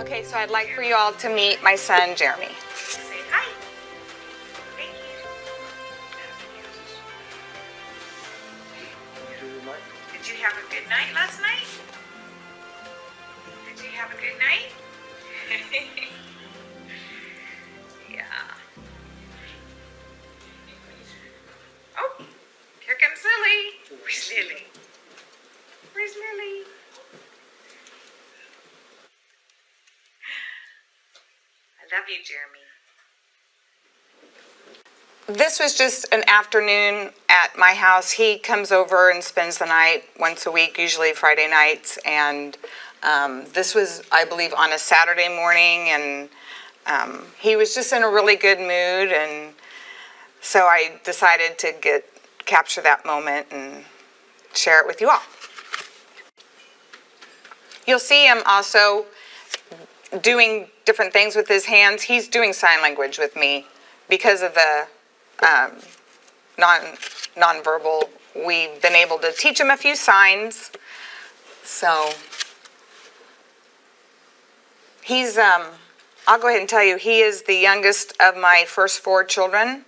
Okay, so I'd like for you all to meet my son, Jeremy. Say hi. Thank you. Did you have a good night last night? Did you have a good night? Yeah. Oh, here comes Lily. Where's Lily? Where's Lily? I love you, Jeremy. This was just an afternoon at my house. He comes over and spends the night once a week, usually Friday nights, and this was, I believe, on a Saturday morning, and he was just in a really good mood, and so I decided to capture that moment and share it with you all. You'll see him also doing different things with his hands. He's doing sign language with me because of the nonverbal. We've been able to teach him a few signs. So he's, I'll go ahead and tell you, he is the youngest of my first 4 children,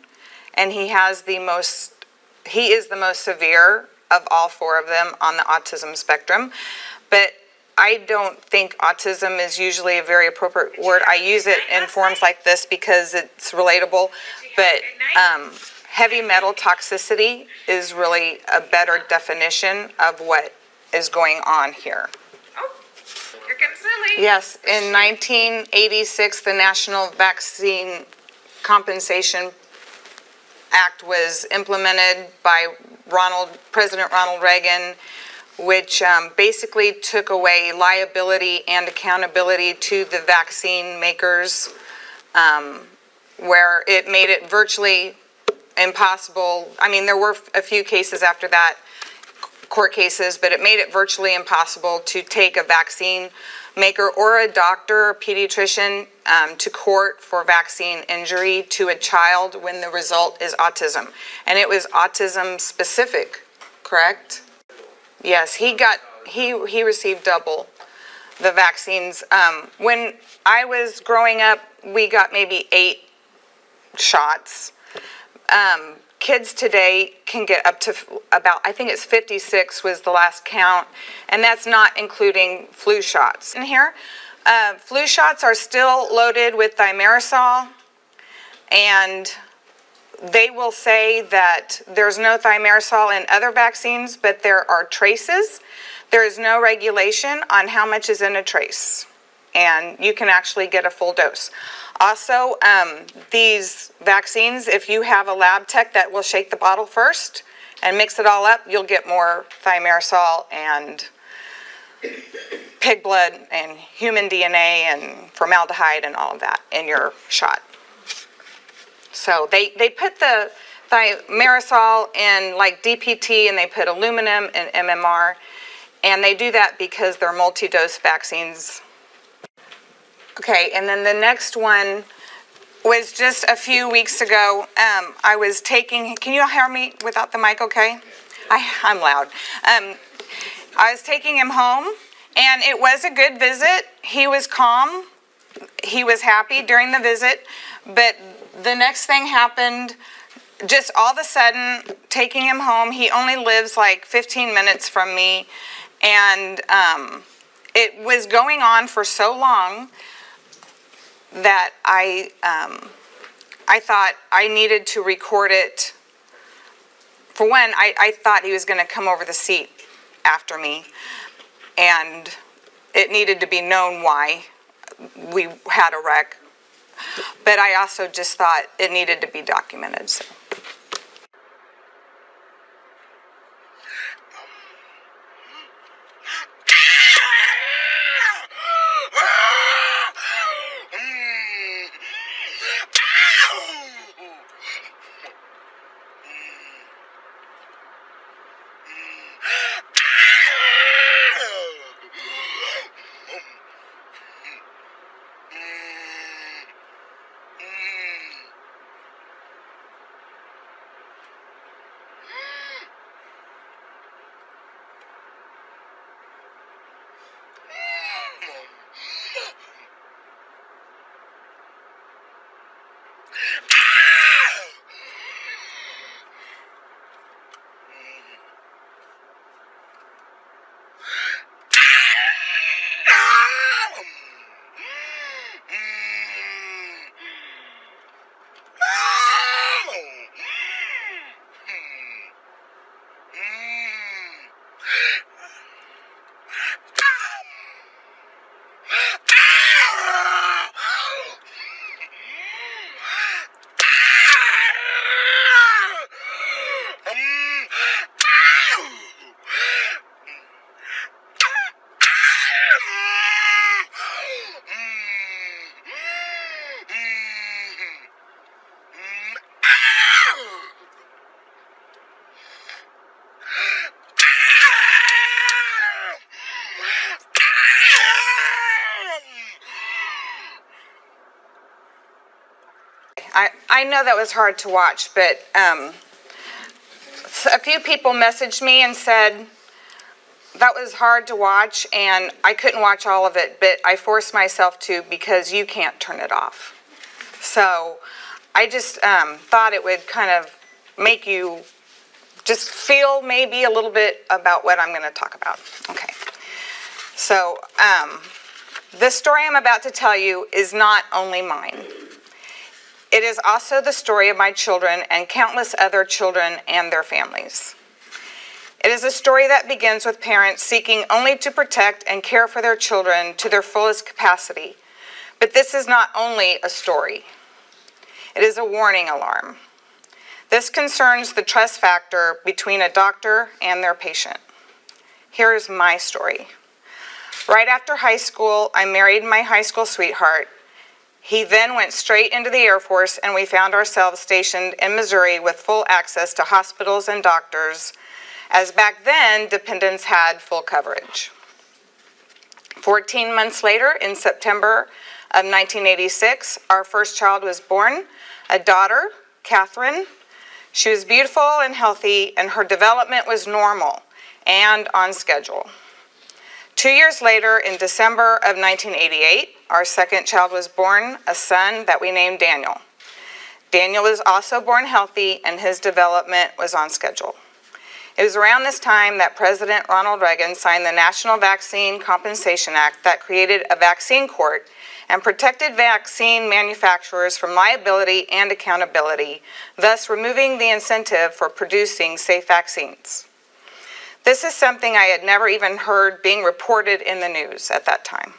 and he is the most severe of all 4 of them on the autism spectrum. But I don't think autism is usually a very appropriate word. I use it in forms like this because it's relatable, but heavy metal toxicity is really a better definition of what is going on here. Oh, here comes Lily. Yes, in 1986, the National Vaccine Compensation Act was implemented by President Ronald Reagan, which basically took away liability and accountability to the vaccine makers, where it made it virtually impossible. I mean, there were a few cases after that, court cases, but it made it virtually impossible to take a vaccine maker or a doctor or pediatrician to court for vaccine injury to a child when the result is autism. And it was autism specific, correct? Yes, he received double the vaccines. When I was growing up, we got maybe 8 shots. Kids today can get up to about, I think it's 56 was the last count, and that's not including flu shots. In here, flu shots are still loaded with thimerosal, and they will say that there's no thimerosal in other vaccines, but there are traces. There is no regulation on how much is in a trace, and you can actually get a full dose. Also, these vaccines, if you have a lab tech that will shake the bottle first and mix it all up, you'll get more thimerosal and pig blood and human DNA and formaldehyde and all of that in your shot. So they put the thimerosal in like DPT, and they put aluminum and MMR, and they do that because they're multi-dose vaccines. Okay, and then the next one was just a few weeks ago. I was taking, can you hear me without the mic okay? I'm loud. I was taking him home, and it was a good visit. He was calm. He was happy during the visit, but the next thing happened, just all of a sudden, taking him home. He only lives like 15 minutes from me, and it was going on for so long that I thought I needed to record it. For one, I thought he was going to come over the seat after me, and it needed to be known why we had a wreck. But I also just thought it needed to be documented. So. I know that was hard to watch, but a few people messaged me and said that was hard to watch, and I couldn't watch all of it, but I forced myself to because you can't turn it off. So I just thought it would kind of make you just feel maybe a little bit about what I'm going to talk about. Okay. So this story I'm about to tell you is not only mine. It is also the story of my children and countless other children and their families. It is a story that begins with parents seeking only to protect and care for their children to their fullest capacity. But this is not only a story. It is a warning alarm. This concerns the trust factor between a doctor and their patient. Here is my story. Right after high school, I married my high school sweetheart. He then went straight into the Air Force, and we found ourselves stationed in Missouri with full access to hospitals and doctors, as back then, dependents had full coverage. 14 months later, in September of 1986, our first child was born, a daughter, Catherine. She was beautiful and healthy, and her development was normal and on schedule. 2 years later, in December of 1988, our second child was born, a son that we named Daniel. Daniel was also born healthy, and his development was on schedule. It was around this time that President Ronald Reagan signed the National Vaccine Compensation Act that created a vaccine court and protected vaccine manufacturers from liability and accountability, thus removing the incentive for producing safe vaccines. This is something I had never even heard being reported in the news at that time.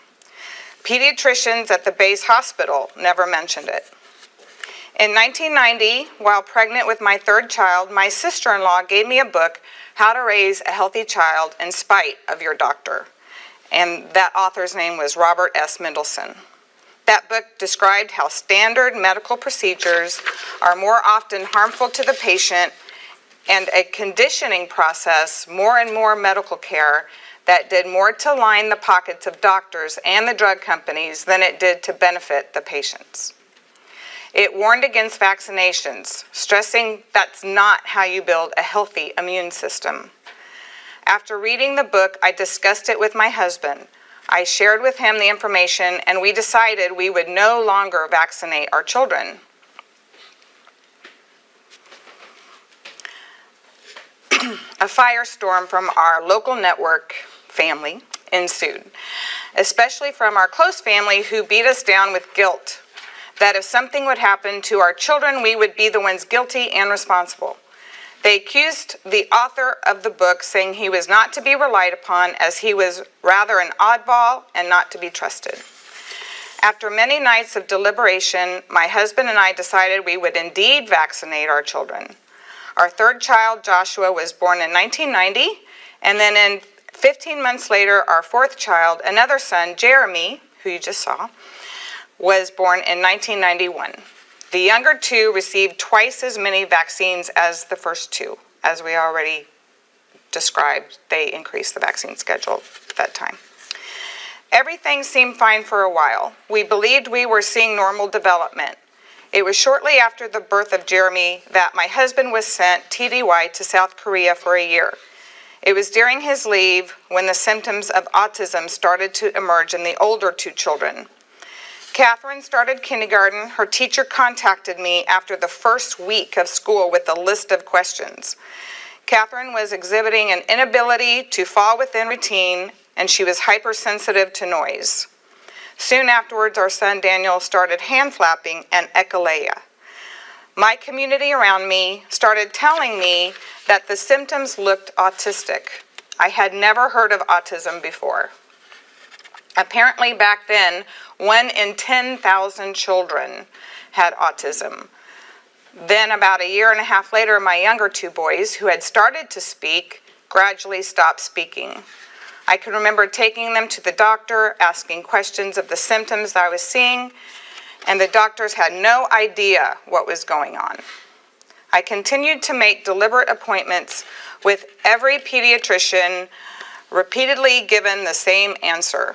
Pediatricians at the base hospital never mentioned it. In 1990, while pregnant with my third child, my sister-in-law gave me a book, How to Raise a Healthy Child in Spite of Your Doctor. And that author's name was Robert S. Mendelsohn. That book described how standard medical procedures are more often harmful to the patient, and a conditioning process, more and more medical care, that did more to line the pockets of doctors and the drug companies than it did to benefit the patients. It warned against vaccinations, stressing that's not how you build a healthy immune system. After reading the book, I discussed it with my husband. I shared with him the information, and we decided we would no longer vaccinate our children. A firestorm from our local network family ensued, especially from our close family who beat us down with guilt, that if something would happen to our children, we would be the ones guilty and responsible. They accused the author of the book, saying he was not to be relied upon as he was rather an oddball and not to be trusted. After many nights of deliberation, my husband and I decided we would indeed vaccinate our children. Our third child, Joshua, was born in 1990, and then 15 months later, our fourth child, another son, Jeremy, who you just saw, was born in 1991. The younger two received twice as many vaccines as the first two. As we already described, they increased the vaccine schedule at that time. Everything seemed fine for a while. We believed we were seeing normal development. It was shortly after the birth of Jeremy that my husband was sent TDY to South Korea for a year. It was during his leave when the symptoms of autism started to emerge in the older two children. Catherine started kindergarten. Her teacher contacted me after the first week of school with a list of questions. Catherine was exhibiting an inability to fall within routine, and she was hypersensitive to noise. Soon afterwards, our son Daniel started hand flapping and echolalia. My community around me started telling me that the symptoms looked autistic. I had never heard of autism before. Apparently back then, 1 in 10,000 children had autism. Then about a year and a half later, my younger two boys, who had started to speak, gradually stopped speaking. I can remember taking them to the doctor, asking questions of the symptoms that I was seeing, and the doctors had no idea what was going on. I continued to make deliberate appointments with every pediatrician, repeatedly given the same answer.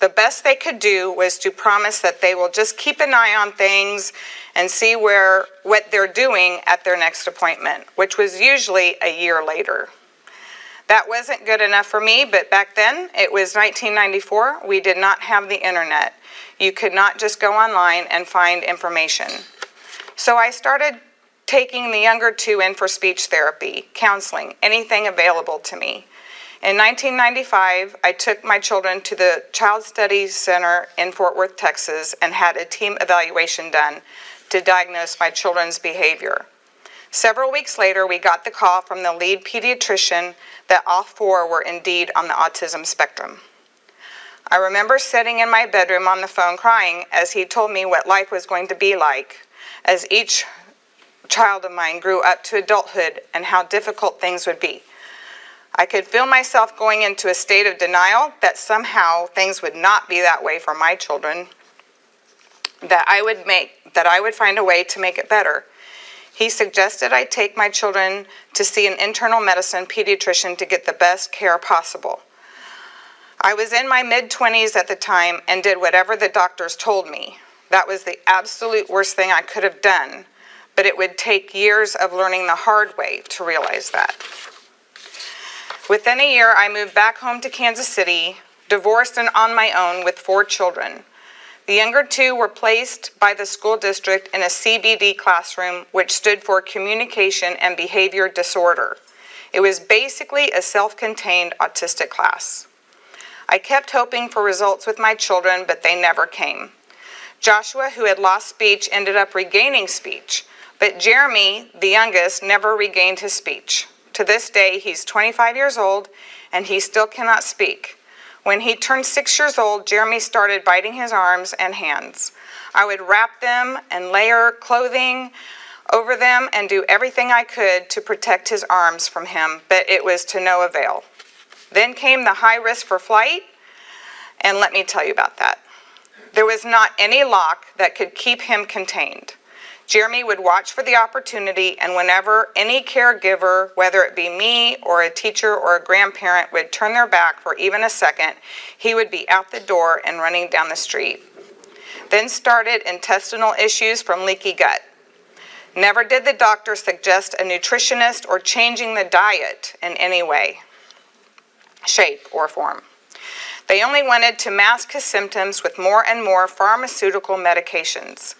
The best they could do was to promise that they will just keep an eye on things and see what they're doing at their next appointment, which was usually a year later. That wasn't good enough for me, but back then, it was 1994, we did not have the internet. You could not just go online and find information. So I started taking the younger two in for speech therapy, counseling, anything available to me. In 1995, I took my children to the Child Studies Center in Fort Worth, Texas, and had a team evaluation done to diagnose my children's behavior. Several weeks later, we got the call from the lead pediatrician that all four were indeed on the autism spectrum. I remember sitting in my bedroom on the phone crying as he told me what life was going to be like as each child of mine grew up to adulthood and how difficult things would be. I could feel myself going into a state of denial that somehow things would not be that way for my children, that I would find a way to make it better. He suggested I take my children to see an internal medicine pediatrician to get the best care possible. I was in my mid-20s at the time and did whatever the doctors told me. That was the absolute worst thing I could have done, but it would take years of learning the hard way to realize that. Within a year, I moved back home to Kansas City, divorced and on my own with 4 children. The younger 2 were placed by the school district in a CBD classroom, which stood for Communication and Behavior Disorder. It was basically a self-contained autistic class. I kept hoping for results with my children, but they never came. Joshua, who had lost speech, ended up regaining speech, but Jeremy, the youngest, never regained his speech. To this day, he's 25 years old, and he still cannot speak. When he turned 6 years old, Jeremy started biting his arms and hands. I would wrap them and layer clothing over them and do everything I could to protect his arms from him, but it was to no avail. Then came the high risk for flight, and let me tell you about that. There was not any lock that could keep him contained. Jeremy would watch for the opportunity, and whenever any caregiver, whether it be me or a teacher or a grandparent, would turn their back for even a second, he would be out the door and running down the street. Then started intestinal issues from leaky gut. Never did the doctor suggest a nutritionist or changing the diet in any way, shape, or form. They only wanted to mask his symptoms with more and more pharmaceutical medications.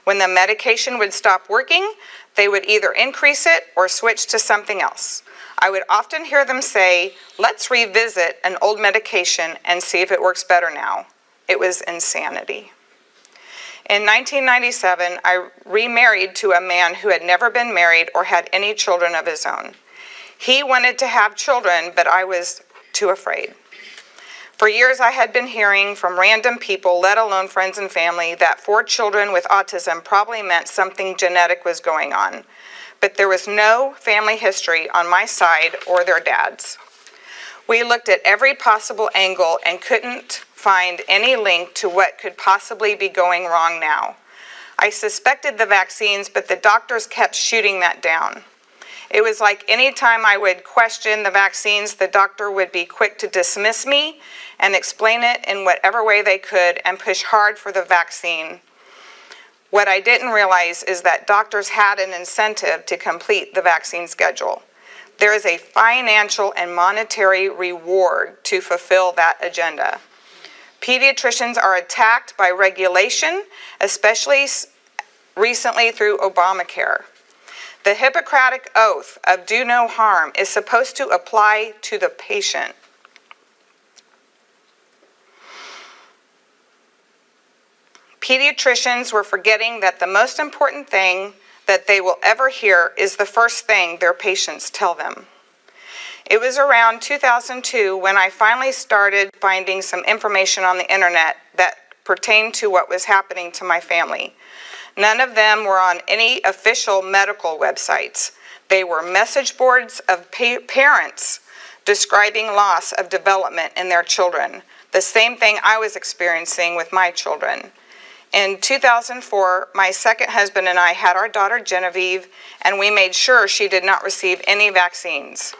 When the medication would stop working, they would either increase it or switch to something else. I would often hear them say, "Let's revisit an old medication and see if it works better now." It was insanity. In 1997, I remarried to a man who had never been married or had any children of his own. He wanted to have children, but I was too afraid. For years, I had been hearing from random people, let alone friends and family, that 4 children with autism probably meant something genetic was going on. But there was no family history on my side or their dad's. We looked at every possible angle and couldn't find any link to what could possibly be going wrong now. I suspected the vaccines, but the doctors kept shooting that down. It was like any time I would question the vaccines, the doctor would be quick to dismiss me and explain it in whatever way they could and push hard for the vaccine. What I didn't realize is that doctors had an incentive to complete the vaccine schedule. There is a financial and monetary reward to fulfill that agenda. Pediatricians are attacked by regulation, especially recently through Obamacare. The Hippocratic Oath of do no harm is supposed to apply to the patient. Pediatricians were forgetting that the most important thing that they will ever hear is the first thing their patients tell them. It was around 2002 when I finally started finding some information on the internet that pertained to what was happening to my family. None of them were on any official medical websites. They were message boards of parents describing loss of development in their children, the same thing I was experiencing with my children. In 2004, my second husband and I had our daughter Genevieve, and we made sure she did not receive any vaccines.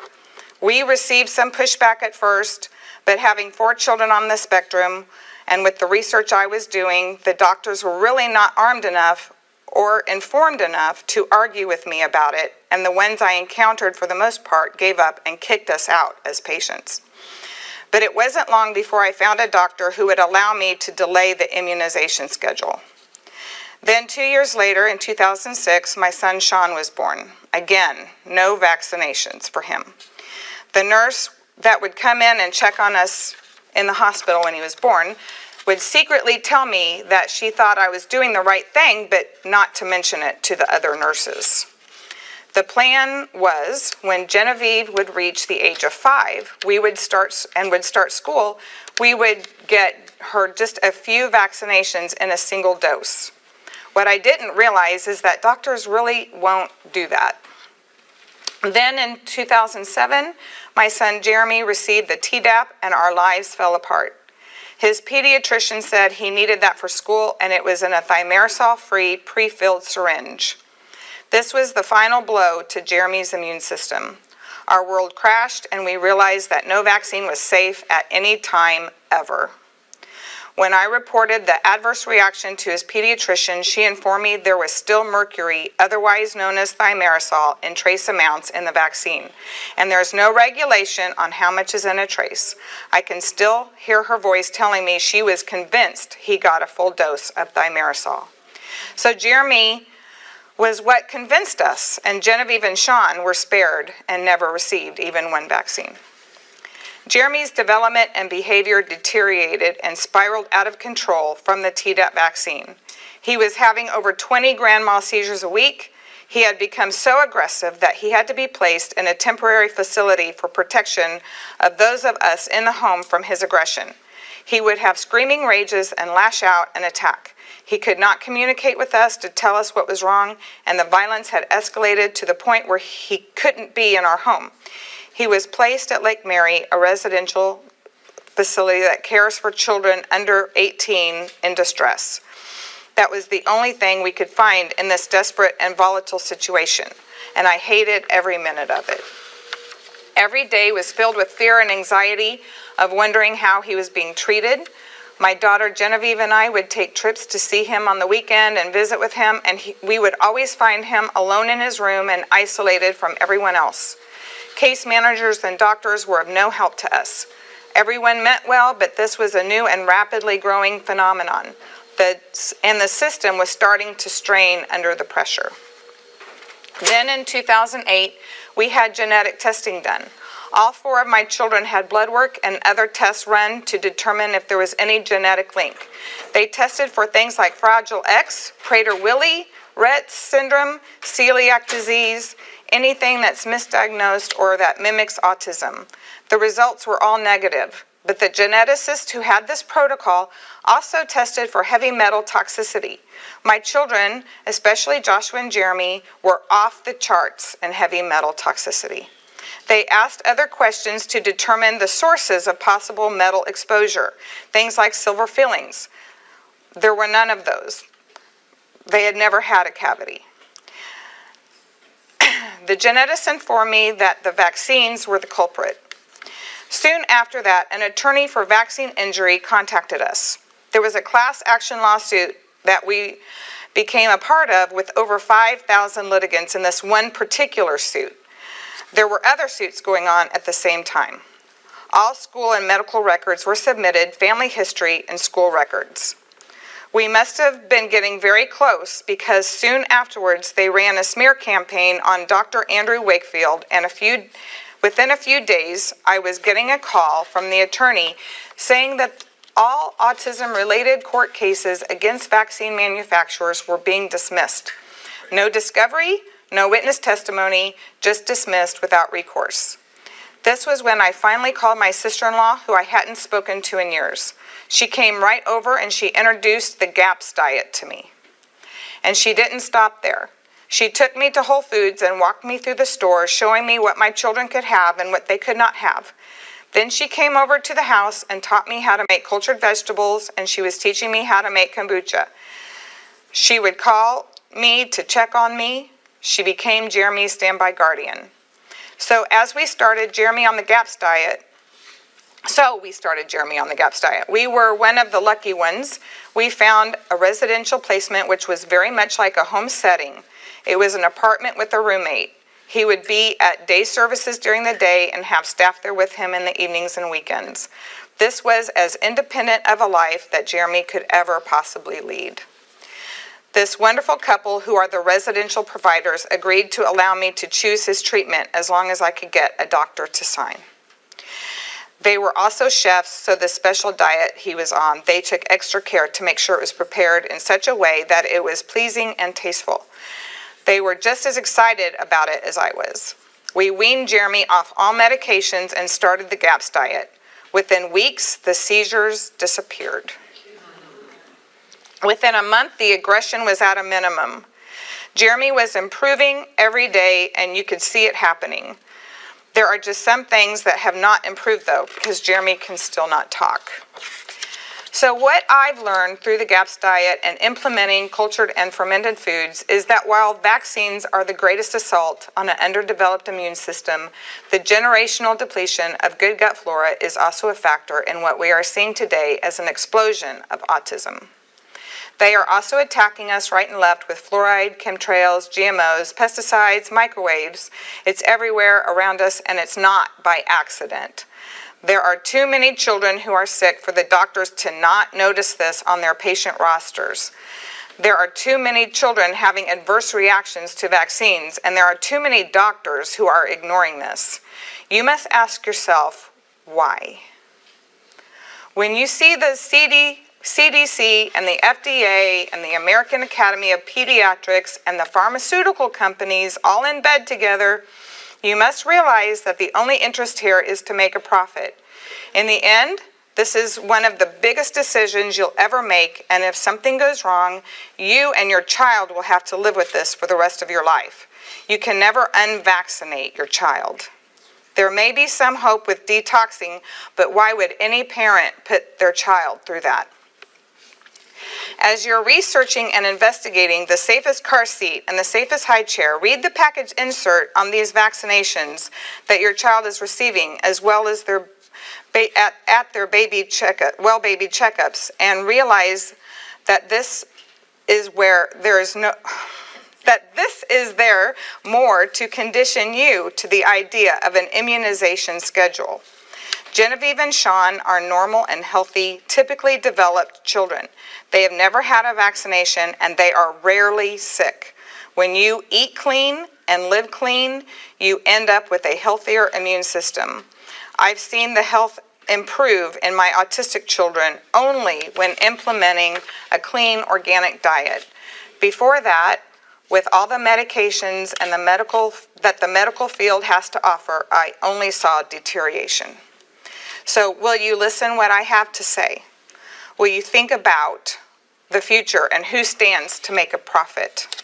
We received some pushback at first, but having 4 children on the spectrum and with the research I was doing, the doctors were really not armed enough or informed enough to argue with me about it, and the ones I encountered for the most part gave up and kicked us out as patients. But it wasn't long before I found a doctor who would allow me to delay the immunization schedule. Then 2 years later, in 2006, my son Sean was born. Again, no vaccinations for him. The nurse that would come in and check on us in the hospital when he was born would secretly tell me that she thought I was doing the right thing, but not to mention it to the other nurses. The plan was, when Genevieve would reach the age of 5, we would start school, we would get her just a few vaccinations in a single dose. What I didn't realize is that doctors really won't do that. Then in 2007, my son Jeremy received the Tdap and our lives fell apart. His pediatrician said he needed that for school, and it was in a thimerosal-free pre-filled syringe. This was the final blow to Jeremy's immune system. Our world crashed, and we realized that no vaccine was safe at any time ever. When I reported the adverse reaction to his pediatrician, she informed me there was still mercury, otherwise known as thimerosal, in trace amounts in the vaccine. And there's no regulation on how much is in a trace. I can still hear her voice telling me she was convinced he got a full dose of thimerosal. So Jeremy was what convinced us, and Genevieve and Sean were spared and never received even one vaccine. Jeremy's development and behavior deteriorated and spiraled out of control from the Tdap vaccine. He was having over 20 grand mal seizures a week. He had become so aggressive that he had to be placed in a temporary facility for protection of those of us in the home from his aggression. He would have screaming rages and lash out and attack. He could not communicate with us to tell us what was wrong, and the violence had escalated to the point where he couldn't be in our home. He was placed at Lake Mary, a residential facility that cares for children under 18 in distress. That was the only thing we could find in this desperate and volatile situation, and I hated every minute of it. Every day was filled with fear and anxiety of wondering how he was being treated. My daughter Genevieve and I would take trips to see him on the weekend and visit with him, and we would always find him alone in his room and isolated from everyone else. Case managers and doctors were of no help to us. Everyone meant well, but this was a new and rapidly growing phenomenon, and the system was starting to strain under the pressure. Then in 2008, we had genetic testing done. All 4 of my children had blood work and other tests run to determine if there was any genetic link. They tested for things like Fragile X, Prader-Willi, Rett syndrome, celiac disease, anything that's misdiagnosed or that mimics autism. The results were all negative, but the geneticist who had this protocol also tested for heavy metal toxicity. My children, especially Joshua and Jeremy, were off the charts in heavy metal toxicity. They asked other questions to determine the sources of possible metal exposure, things like silver fillings. There were none of those. They had never had a cavity. The geneticist informed me that the vaccines were the culprit. Soon after that, an attorney for vaccine injury contacted us. There was a class action lawsuit that we became a part of with over 5,000 litigants in this one particular suit. There were other suits going on at the same time. All school and medical records were submitted, family history, and school records. We must have been getting very close because soon afterwards they ran a smear campaign on Dr. Andrew Wakefield, and within a few days I was getting a call from the attorney saying that all autism-related court cases against vaccine manufacturers were being dismissed. No discovery, no witness testimony, just dismissed without recourse. This was when I finally called my sister-in-law, who I hadn't spoken to in years. She came right over and she introduced the GAPS diet to me. And she didn't stop there. She took me to Whole Foods and walked me through the store, showing me what my children could have and what they could not have. Then she came over to the house and taught me how to make cultured vegetables, and she was teaching me how to make kombucha. She would call me to check on me. She became Jeremy's standby guardian. So as we started Jeremy on the GAPS diet, So we started Jeremy on the GAPS diet. We were one of the lucky ones. We found a residential placement which was very much like a home setting. It was an apartment with a roommate. He would be at day services during the day and have staff there with him in the evenings and weekends. This was as independent of a life that Jeremy could ever possibly lead. This wonderful couple, who are the residential providers, agreed to allow me to choose his treatment as long as I could get a doctor to sign. They were also chefs, so the special diet he was on, they took extra care to make sure it was prepared in such a way that it was pleasing and tasteful. They were just as excited about it as I was. We weaned Jeremy off all medications and started the GAPS diet. Within weeks, the seizures disappeared. Within a month, the aggression was at a minimum. Jeremy was improving every day, and you could see it happening. There are just some things that have not improved, though, because Jeremy can still not talk. So what I've learned through the GAPS diet and implementing cultured and fermented foods is that while vaccines are the greatest assault on an underdeveloped immune system, the generational depletion of good gut flora is also a factor in what we are seeing today as an explosion of autism. They are also attacking us right and left with fluoride, chemtrails, GMOs, pesticides, microwaves. It's everywhere around us, and it's not by accident. There are too many children who are sick for the doctors to not notice this on their patient rosters. There are too many children having adverse reactions to vaccines, and there are too many doctors who are ignoring this. You must ask yourself, why? When you see the CDC and the FDA and the American Academy of Pediatrics and the pharmaceutical companies all in bed together, you must realize that the only interest here is to make a profit. In the end, this is one of the biggest decisions you'll ever make, and if something goes wrong, you and your child will have to live with this for the rest of your life. You can never unvaccinate your child. There may be some hope with detoxing, but why would any parent put their child through that? As you're researching and investigating the safest car seat and the safest high chair, read the package insert on these vaccinations that your child is receiving, as well as their well baby checkups, and realize that this is there more to condition you to the idea of an immunization schedule. Genevieve and Sean are normal and healthy, typically developed children. They have never had a vaccination, and they are rarely sick. When you eat clean and live clean, you end up with a healthier immune system. I've seen the health improve in my autistic children only when implementing a clean organic diet. Before that, with all the medications and that the medical field has to offer, I only saw deterioration. So will you listen what I have to say? Will you think about the future and who stands to make a profit?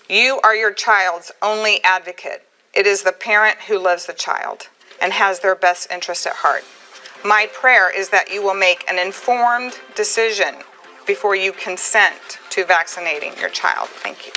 You are your child's only advocate. It is the parent who loves the child and has their best interest at heart. My prayer is that you will make an informed decision before you consent to vaccinating your child. Thank you.